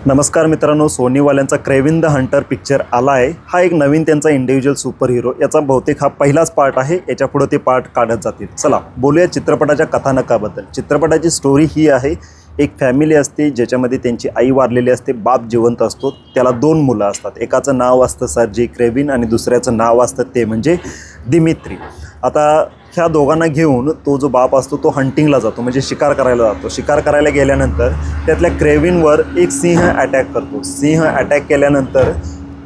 नमस्कार मित्रांनो, सोनीवाल्यांचा Kraven the Hunter picture आला आहे। हा एक नवीन त्यांचा इंडिव्हिज्युअल सुपर हिरो, याचा बहुतेक हा पहिलाच पार्ट आहे। याच्या पुढे ते पार्ट काढत जातील। चला बोलूया चित्रपटाच्या कथानकाबद्दल। चित्रपटाची स्टोरी ही आहे, एक फॅमिली असते ज्याच्यामध्ये त्यांची आई वारलेली असते, बाप जिवंत असतो, त्याला दोन मुलं असतात। एकाचं नाव असतं सर्जी क्रेविन आणि दुसऱ्याचं नाव असतं ते म्हणजे दिमित्री। आता ह्या दोघांना घेऊन तो जो बाप असतो तो हंटिंगला जातो, म्हणजे शिकार करायला जातो। शिकार करायला गेल्यानंतर त्यातल्या क्रेविनवर एक सिंह अटॅक करतो। सिंह अटॅक केल्यानंतर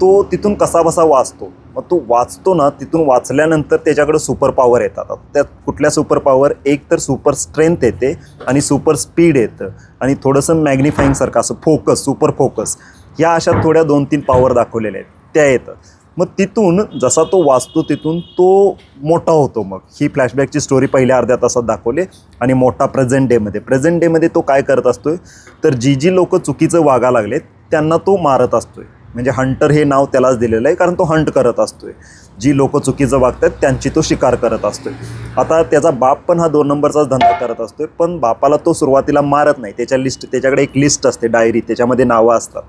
तो तिथून कसाबसा वाचतो। मग तो वाचतो ना, तिथून वाचल्यानंतर त्याच्याकडे सुपर पॉवर येतात। त्यात कुठल्या सुपर पॉवर, एक तर सुपर स्ट्रेंथ येते आणि सुपर स्पीड येतं आणि थोडंसं मॅग्निफाईंगसारखं असं फोकस, सुपर फोकस, या अशा थोड्या 2-3 पॉवर दाखवलेल्या आहेत त्या येतं। मग तिथून जसा तो वाचतो तिथून तो मोठा होतो। मग ही फ्लॅशबॅकची स्टोरी पहिल्या अर्ध्या तासात दाखवली आणि मोठा प्रेझेंट डेमध्ये तो काय करत असतोय, तर जी लोक चुकीचं वागा लागलेत त्यांना तो मारत असतोय। म्हणजे हंटर हे नाव त्यालाच दिलेलं आहे, कारण तो हंट करत असतोय। जी लोक चुकीचं वागतात त्यांची तो शिकार करत असतोय। आता त्याचा बाप पण हा 2 नंबरचाच धंदा करत असतोय, पण बापाला तो सुरुवातीला मारत नाही। त्याच्याकडे एक लिस्ट असते, डायरी, त्याच्यामध्ये नावं असतात।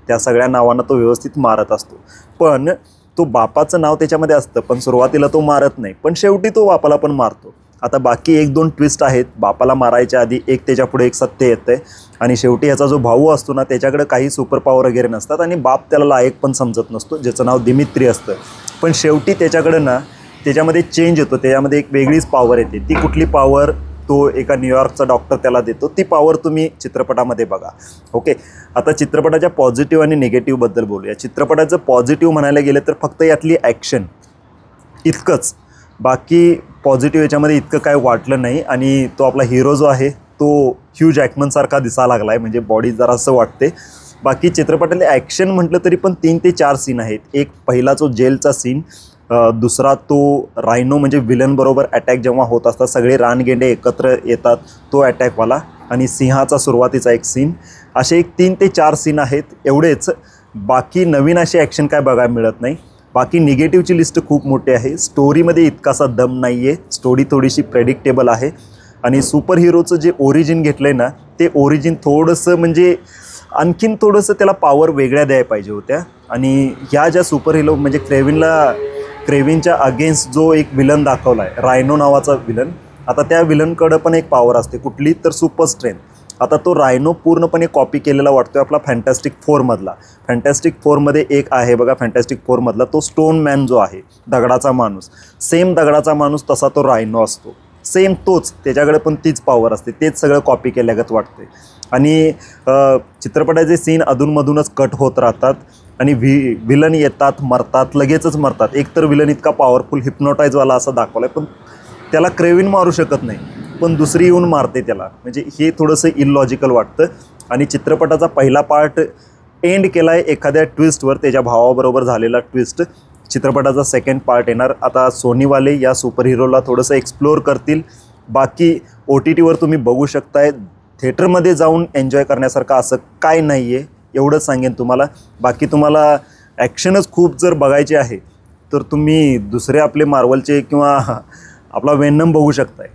त्या सगळ्या नावांना तो व्यवस्थित मारत असतो, पण तो बापाचं नाव त्याच्यामध्ये असतं, पण सुरुवातीला तो मारत नाही, पण शेवटी तो बापाला पण मारतो। आता बाकी 1-2 ट्विस्ट आहेत बापाला मारायच्या आधी, एक त्याच्यापुढे एक सत्य येतं आहे आणि शेवटी याचा जो भाऊ असतो ना त्याच्याकडे काही सुपर पॉवर वगैरे नसतात आणि बाप त्याला लायक पण समजत नसतो, ज्याचं नाव दिमित्री असतं। पण शेवटी त्याच्याकडे ना त्याच्यामध्ये चेंज येतो, त्याच्यामध्ये एक वेगळीच पॉवर येते। ती कुठली पॉवर, तो एका न्यूयॉर्कचा डॉक्टर त्याला देतो। ती पॉवर तुम्ही चित्रपटामध्ये बघा। ओके, आता चित्रपटाच्या पॉझिटिव्ह आणि निगेटिव्हबद्दल बोलूया। चित्रपटाचं पॉझिटिव्ह म्हणायला गेलं तर फक्त यातली ॲक्शन इतकंच, बाकी पॉझिटिव्ह याच्यामध्ये इतकं काय वाटलं नाही। आणि तो आपला हिरो जो आहे तो ह्यू जॅकमनसारखा दिसायला लागला आहे, म्हणजे बॉडी जरा असं वाटते। बाकी चित्रपटातले ॲक्शन म्हटलं तरी पण 3 ते 4 सीन आहेत। एक पहिला जो जेलचा सीन, दुसरा तो रायनो म्हणजे विलनबरोबर अटॅक जेव्हा होत असतात, सगळे रानगेंडे एकत्र येतात तो अटॅकवाला, आणि सिंहाचा सुरुवातीचा एक सीन, असे एक 3 ते 4 सीन आहेत, एवढेच। बाकी नवीन अशी ॲक्शन काय बघायला मिळत नाही। बाकी निगेटिव्हची लिस्ट खूप मोठी आहे। स्टोरीमध्ये इतकासा दम नाही आहे, स्टोरी थोडीशी प्रेडिक्टेबल आहे आणि सुपर हिरोचं जे ओरिजिन घेतलं आहे ना, ते ओरिजिन थोडंसं म्हणजे आणखीन थोडंसं त्याला पॉवर वेगळ्या द्यायला पाहिजे होत्या। आणि ह्या ज्या सुपर हिरो म्हणजे क्रेविनच्या अगेन्स्ट जो एक विलन दाखवला आहे, रायनो नावाचा विलन, आता त्या विलनकडं पण एक पॉवर असते, कुठली तर सुपर स्ट्रेंथ। आता तो रायनो पूर्णपणे कॉपी केलेला वाटतोय आपला फॅन्टॅस्टिक 4मधला। फॅन्टॅस्टिक 4मध्ये एक आहे बघा, फॅन्टॅस्टिक 4मधला तो स्टोन मॅन जो आहे, दगडाचा माणूस, सेम दगडाचा माणूस तसा तो रायनो असतो, सेम तोच, त्याच्याकडे पण तीच पॉवर असते, तेच सगळं कॉपी केल्यागत वाटते। आणि चित्रपटाचे सीन अधूनमधूनच कट होत राहतात आणि विलन येतात, मरतात, लगेचच मरतात। एक तर विलन इतका पॉवरफुल हिप्नोटाईजवाला असा दाखवला आहे, पण त्याला क्रेविन मारू शकत नाही, पण दुसरी येऊन मारते त्याला, म्हणजे हे थोडंसं इलॉजिकल वाटतं। आणि चित्रपटाचा पहिला पार्ट एंड केला आहे एखाद्या ट्विस्टवर, त्याच्या भावाबरोबर झालेला ट्विस्ट। चित्रपटाचा सेकंड पार्ट येणार। आता सोनीवाले या सुपर हिरोला थोडंसं एक्सप्लोअर करतील। बाकी OTTवर तुम्ही बघू शकताय, थिएटरमध्ये जाऊन एन्जॉय करण्यासारखं असं काय नाही आहे, एवढंच सांगेन तुम्हाला। बाकी तुम्हाला ॲक्शनच खूप जर बघायची आहे तर तुम्ही दुसरे आपले मार्वलचे किंवा आपला वेनम बघू शकताय।